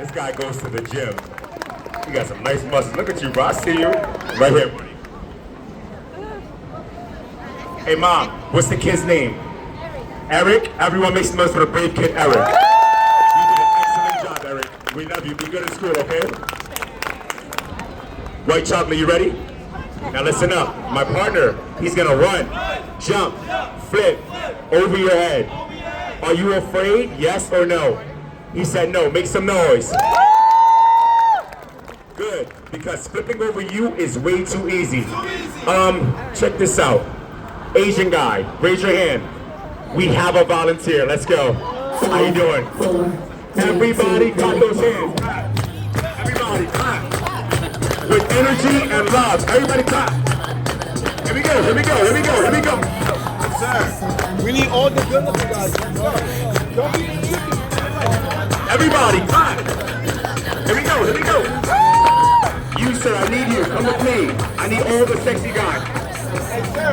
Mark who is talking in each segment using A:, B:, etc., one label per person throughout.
A: This guy goes to the gym. You got some nice muscles. Look at you, bro. I see you. Right here, buddy. Hey, Mom, what's the kid's name? Eric. Everyone make some noise for the brave kid, Eric. You did an excellent job, Eric. We love you. Be good at school, okay? White chocolate, you ready? Now listen up. My partner, he's gonna run, jump, flip, over your head. Are you afraid? Yes or no? He said no. Make some noise. Good, because flipping over you is way too easy. Check this out. Asian guy, raise your hand. We have a volunteer. Let's go. How you doing? Everybody clap those hands. Everybody clap. With energy and love. Everybody clap. Here we go, here we go, here we go, here we go. Sir, we need all the good looking guys. Don't be tricky. Everybody clap. Here we go, here we go. You, sir, I need you. Come with me. I need all the sexy guys. Hey, sir.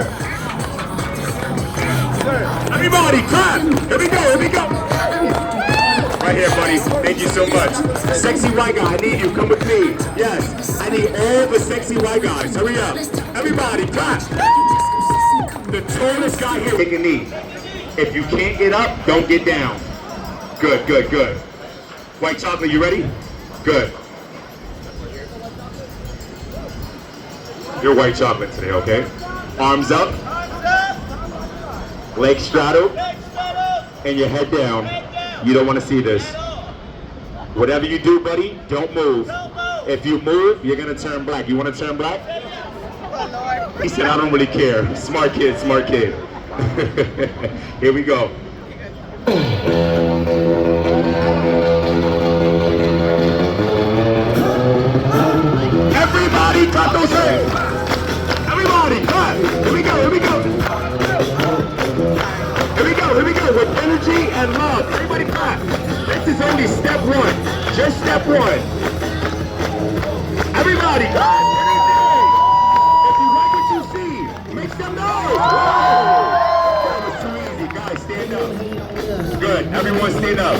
A: Everybody, clap! Here we go, here we go! Right here, buddy. Thank you so much. Sexy white guy, I need you. Come with me. Yes, I need all the sexy white guys. Hurry up. Everybody, clap! The tallest guy here. Take a knee. If you can't get up, don't get down. Good, good, good. White chocolate, you ready? Good. You're white chocolate today, okay? Arms up. Legs straddled, and your head down. You don't want to see this. Whatever you do, buddy, don't move. If you move, you're going to turn black. You want to turn black? He said, I don't really care. Smart kid, smart kid. Here we go. Everybody clap those hands. Everybody clap. Here we go, here we go. Here we go, with energy and love. Everybody clap. This is only step one. Just step one. Everybody clap. If you like what you see, make some noise. That was too easy. Guys, stand up. Good. Everyone stand up.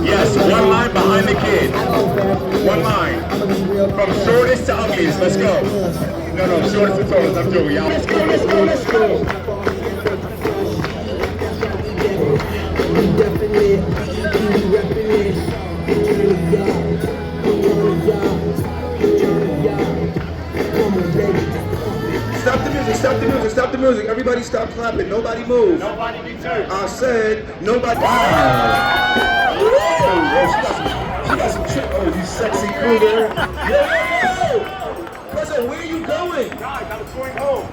A: Yes, one line behind the kid. One line. From shortest to ugliest. Let's go. No, shortest to tallest. I'm joking, y'all. Let's go, let's go, let's go. Stop the music, stop the music, stop the music. Everybody stop clapping. Nobody move. Nobody be turned. I said nobody. Wow. She got some chick. Oh, you sexy cougar. Yo! Cousin, where are you going? Guys, I was going home.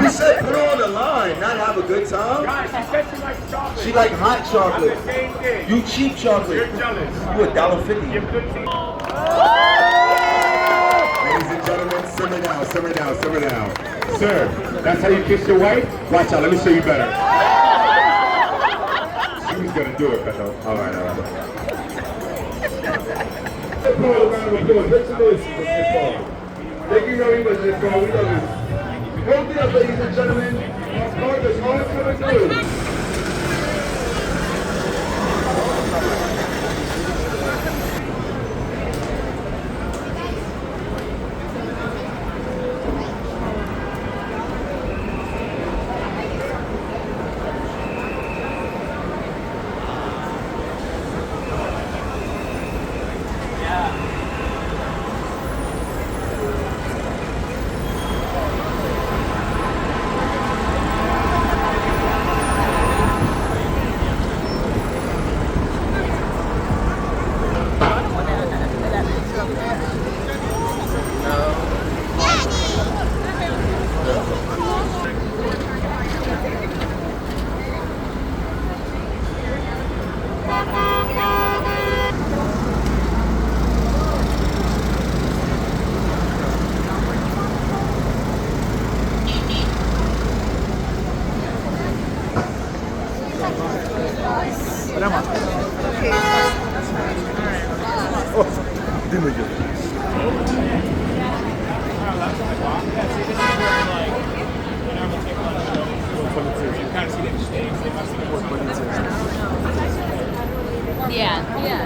A: We said put her on the line, not have a good time. Guys, she said she likes chocolate. She like hot chocolate. I'm the same thing. You cheap chocolate. You're jealous. You $1.50. You're 15. Ladies and gentlemen, simmer down, simmer down, simmer down. Sir, that's how you kiss your wife? Watch out, let me show you better. She was gonna do it, but no. All right, all right. Thank you very much, Miss Paul. We love you. Hold it up, ladies and gentlemen. Our partners, all coming through. Dime yo.
B: Yeah, yeah.